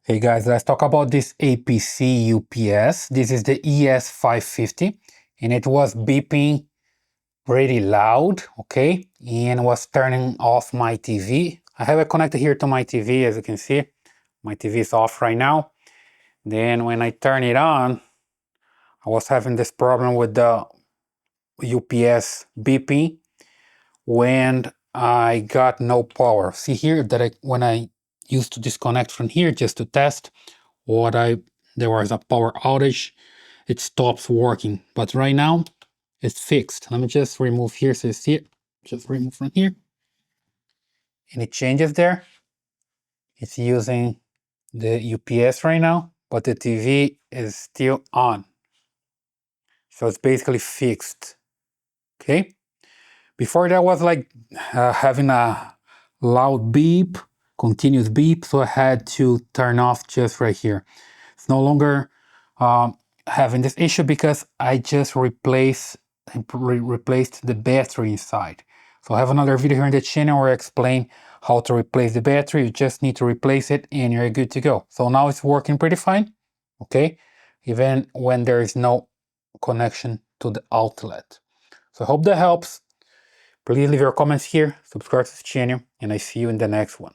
Hey guys, let's talk about this APC UPS. This is the ES550 and it was beeping pretty loud, okay? And was turning off my TV. I have it connected here to my TV, as you can see. My TV is off right now. Then when I turn it on, I was having this problem with the UPS beeping when I got no power. See here that when I used to disconnect from here just to test, there was a power outage, it stops working. But right now it's fixed. Let me just remove here so you see it. Just remove from here. And it changes there. It's using the UPS right now, but the TV is still on. So it's basically fixed. Okay. Before that was like having a loud beep, continuous beep. So I had to turn off just right here. It's no longer having this issue because I just replaced the battery inside. So I have another video here in the channel where I explain how to replace the battery. You just need to replace it and you're good to go. So now it's working pretty fine, okay? Even when there is no connection to the outlet. So I hope that helps. Please leave your comments here, subscribe to the channel, and I see you in the next one.